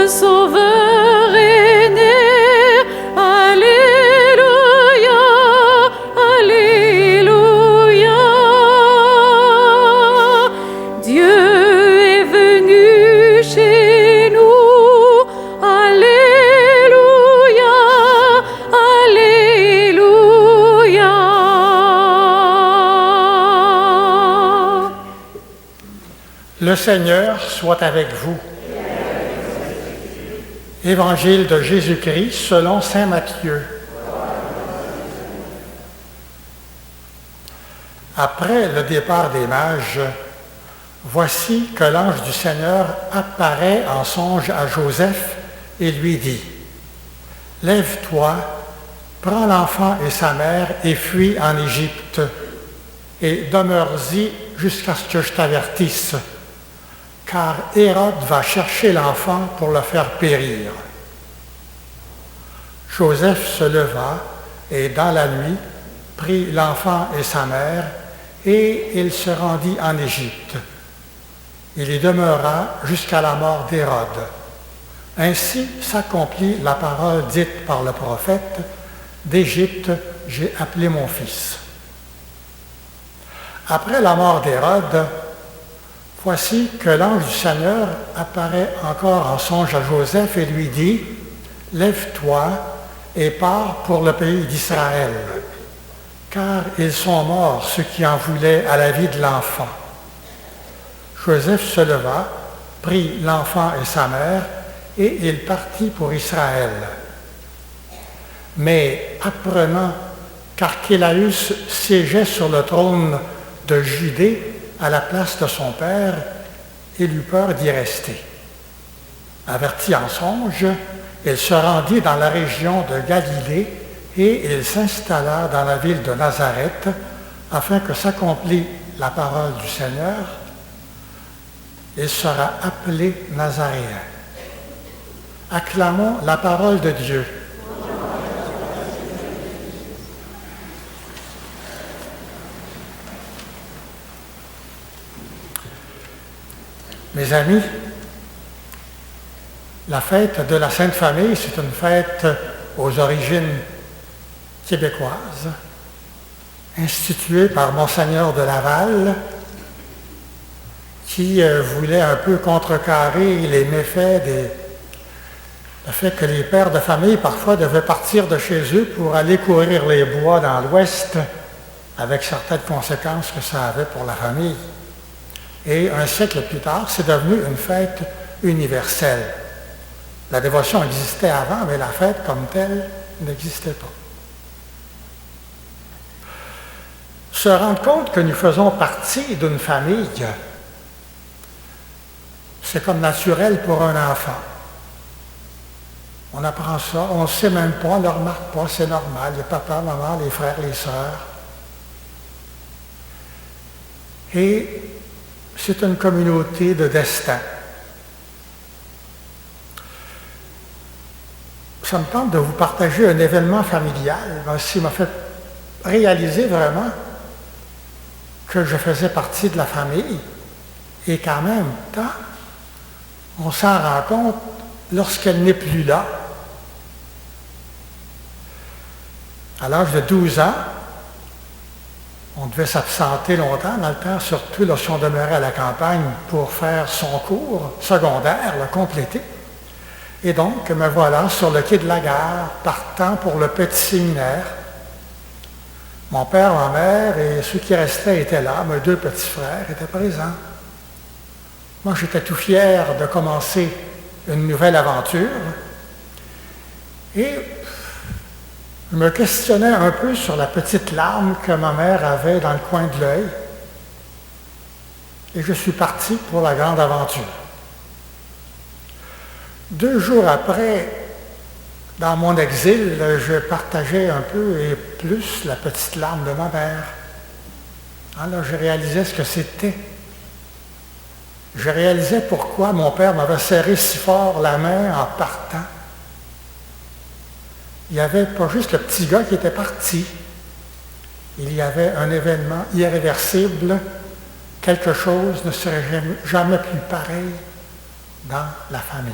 Sauveur est né. Alléluia, Alléluia. Dieu est venu chez nous. Alléluia, Alléluia. Le Seigneur soit avec vous. Évangile de Jésus-Christ selon saint Matthieu. Après le départ des mages, voici que l'ange du Seigneur apparaît en songe à Joseph et lui dit : « Lève-toi, prends l'enfant et sa mère et fuis en Égypte, et demeure-y jusqu'à ce que je t'avertisse. Car Hérode va chercher l'enfant pour le faire périr. » Joseph se leva et, dans la nuit, prit l'enfant et sa mère, et il se rendit en Égypte. Il y demeura jusqu'à la mort d'Hérode. Ainsi s'accomplit la parole dite par le prophète : « D'Égypte, j'ai appelé mon fils. » Après la mort d'Hérode, voici que l'ange du Seigneur apparaît encore en songe à Joseph et lui dit : « Lève-toi et pars pour le pays d'Israël, car ils sont morts ceux qui en voulaient à la vie de l'enfant. » Joseph se leva, prit l'enfant et sa mère, et il partit pour Israël. Mais apprenant qu'Archélaüs siégeait sur le trône de Judée à la place de son père, il eut peur d'y rester. Averti en songe, il se rendit dans la région de Galilée et il s'installa dans la ville de Nazareth afin que s'accomplît la parole du Seigneur. Il sera appelé Nazaréen. Acclamons la parole de Dieu. Mes amis, la fête de la Sainte Famille, c'est une fête aux origines québécoises, instituée par Monseigneur de Laval, qui voulait un peu contrecarrer les méfaits le fait que les pères de famille parfois devaient partir de chez eux pour aller courir les bois dans l'Ouest, avec certaines conséquences que ça avait pour la famille. Et un siècle plus tard, c'est devenu une fête universelle. La dévotion existait avant, mais la fête comme telle n'existait pas. Se rendre compte que nous faisons partie d'une famille, c'est comme naturel pour un enfant. On apprend ça, on ne sait même pas, on ne le remarque pas, c'est normal. Les papas, maman, les frères, les sœurs. Et c'est une communauté de destin. Ça me tente de vous partager un événement familial. Ça m'a fait réaliser vraiment que je faisais partie de la famille et qu'en même temps, on s'en rend compte lorsqu'elle n'est plus là. À l'âge de 12 ans, on devait s'absenter longtemps dans le temps, surtout lorsqu'on demeurait à la campagne pour faire son cours secondaire, le compléter. Et donc, me voilà sur le quai de la gare, partant pour le petit séminaire. Mon père, ma mère et ceux qui restaient étaient là, mes deux petits frères étaient présents. Moi, j'étais tout fier de commencer une nouvelle aventure. Et je me questionnais un peu sur la petite larme que ma mère avait dans le coin de l'œil. Et je suis parti pour la grande aventure. 2 jours après, dans mon exil, je partageais un peu et plus la petite larme de ma mère. Alors, je réalisais ce que c'était. Je réalisais pourquoi mon père m'avait serré si fort la main en partant. Il n'y avait pas juste le petit gars qui était parti. Il y avait un événement irréversible. Quelque chose ne serait jamais plus pareil dans la famille.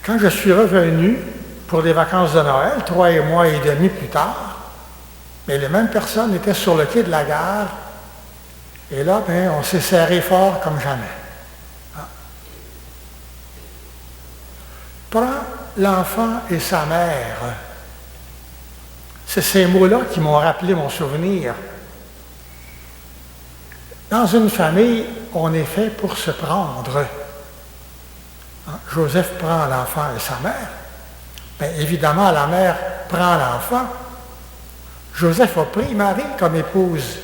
Quand je suis revenu pour les vacances de Noël, 3 mois et demi plus tard, mais les mêmes personnes étaient sur le quai de la gare, et là, on s'est serré fort comme jamais. Ah. Prends l'enfant et sa mère. C'est ces mots-là qui m'ont rappelé mon souvenir. Dans une famille, on est fait pour se prendre. Joseph prend l'enfant et sa mère. Bien, évidemment, la mère prend l'enfant. Joseph a pris Marie comme épouse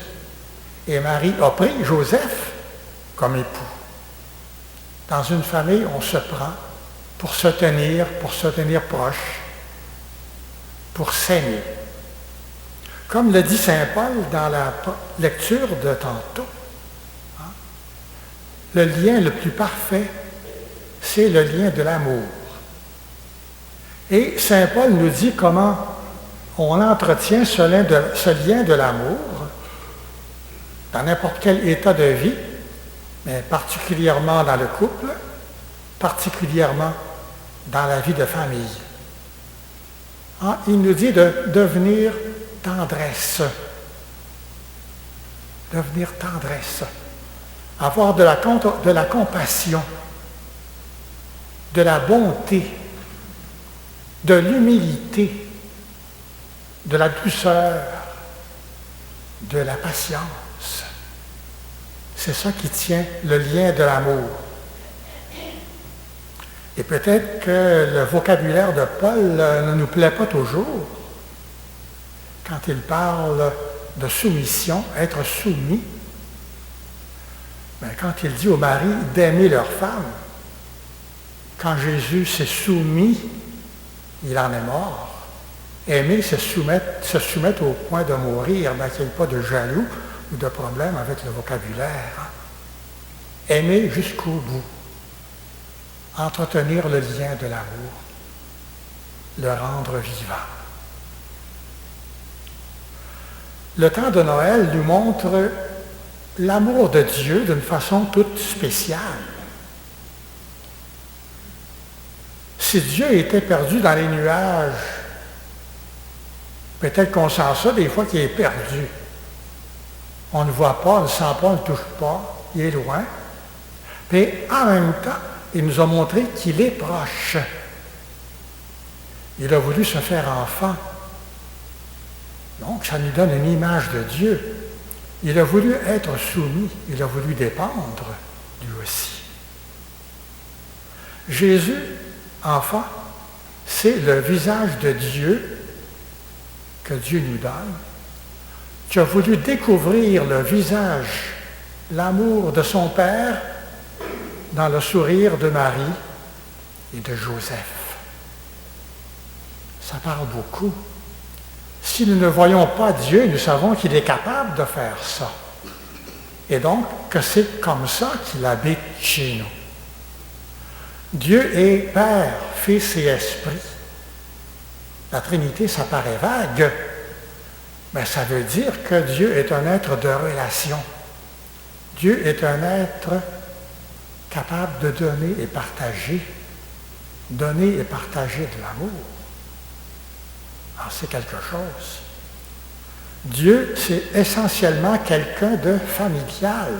et Marie a pris Joseph comme époux. Dans une famille, on se prend pour se tenir proche, pour s'aimer. Comme le dit saint Paul dans la lecture de tantôt, le lien le plus parfait, c'est le lien de l'amour. Et saint Paul nous dit comment on entretient ce lien de l'amour dans n'importe quel état de vie, mais particulièrement dans le couple, particulièrement dans la vie de famille. Il nous dit de devenir tendresse. Devenir tendresse. Avoir de la compassion, de la bonté, de l'humilité, de la douceur, de la patience. C'est ça qui tient le lien de l'amour. Et peut-être que le vocabulaire de Paul ne nous plaît pas toujours. Quand il parle de soumission, être soumis, mais quand il dit aux maris d'aimer leur femme, quand Jésus s'est soumis, il en est mort. Aimer, c'est se soumettre au point de mourir, mais qu'il n'y ait pas de jaloux ou de problème avec le vocabulaire. Aimer jusqu'au bout. Entretenir le lien de l'amour. Le rendre vivant. Le temps de Noël nous montre l'amour de Dieu d'une façon toute spéciale. Si Dieu était perdu dans les nuages, peut-être qu'on sent ça des fois qu'il est perdu. On ne le voit pas, on ne le sent pas, on ne le touche pas, il est loin. Mais en même temps, il nous a montré qu'il est proche. Il a voulu se faire enfant. Donc, ça nous donne une image de Dieu. Il a voulu être soumis, il a voulu dépendre, lui aussi. Jésus, enfant, c'est le visage de Dieu que Dieu nous donne, qui a voulu découvrir le visage, l'amour de son Père dans le sourire de Marie et de Joseph. Ça parle beaucoup. Si nous ne voyons pas Dieu, nous savons qu'il est capable de faire ça. Et donc, que c'est comme ça qu'il habite chez nous. Dieu est Père, Fils et Esprit. La Trinité, ça paraît vague, mais ça veut dire que Dieu est un être de relation. Dieu est un être capable de donner et partager de l'amour. Alors, c'est quelque chose. Dieu, c'est essentiellement quelqu'un de familial.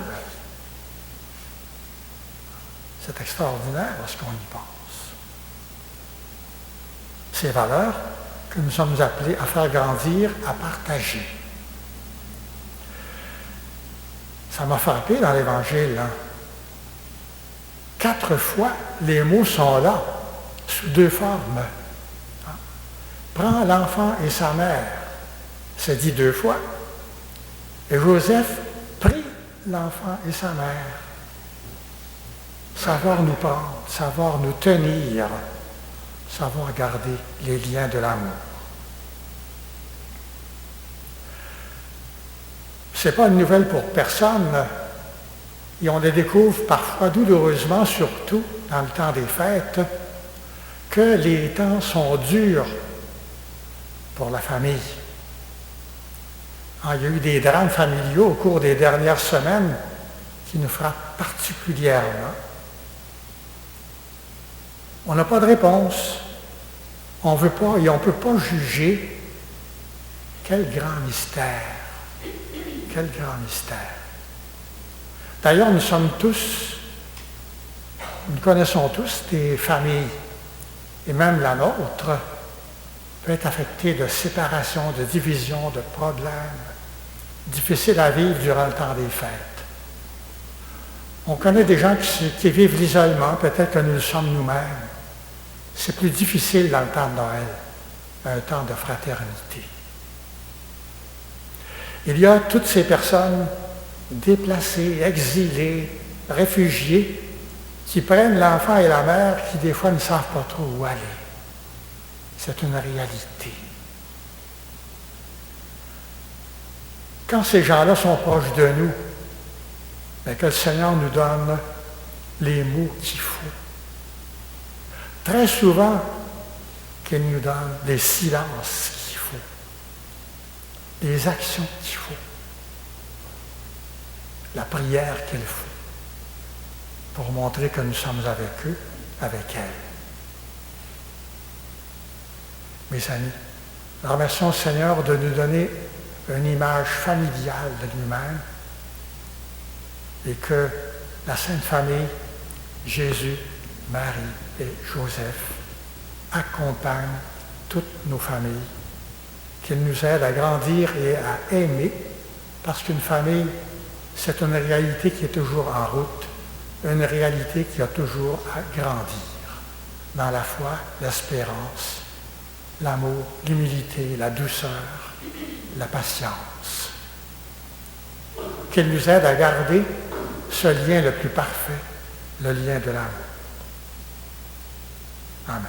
C'est extraordinaire lorsqu'on y pense. Ces valeurs que nous sommes appelés à faire grandir, à partager. Ça m'a frappé dans l'Évangile. 4 fois, les mots sont là, sous 2 formes. Prends l'enfant et sa mère, c'est dit 2 fois. Et Joseph prit l'enfant et sa mère. Savoir nous prendre, savoir nous tenir, savoir garder les liens de l'amour. Ce n'est pas une nouvelle pour personne, et on le découvre parfois douloureusement, surtout dans le temps des fêtes, que les temps sont durs pour la famille. Il y a eu des drames familiaux au cours des dernières semaines qui nous frappent particulièrement. On n'a pas de réponse. On veut pas et on ne peut pas juger. Quel grand mystère. Quel grand mystère. D'ailleurs, nous connaissons tous des familles, et même la nôtre peut être affectée de séparation, de division, de problèmes, difficiles à vivre durant le temps des fêtes. On connaît des gens qui vivent l'isolement, peut-être que nous le sommes nous-mêmes. C'est plus difficile dans le temps de Noël, un temps de fraternité. Il y a toutes ces personnes déplacées, exilées, réfugiées, qui prennent l'enfant et la mère qui des fois ne savent pas trop où aller. C'est une réalité. Quand ces gens-là sont proches de nous, bien que le Seigneur nous donne les mots qu'il faut. Très souvent, qu'il nous donne les silences qu'il faut, les actions qu'il faut, la prière qu'il faut, pour montrer que nous sommes avec eux, avec elle. Mes amis, remercions le Seigneur de nous donner une image familiale de lui-même et que la Sainte Famille, Jésus, Marie et Joseph accompagnent toutes nos familles, qu'ils nous aident à grandir et à aimer, parce qu'une famille, c'est une réalité qui est toujours en route, une réalité qui a toujours à grandir dans la foi, l'espérance, l'amour, l'humilité, la douceur, la patience. Qu'il nous aide à garder ce lien le plus parfait, le lien de l'amour. Amen.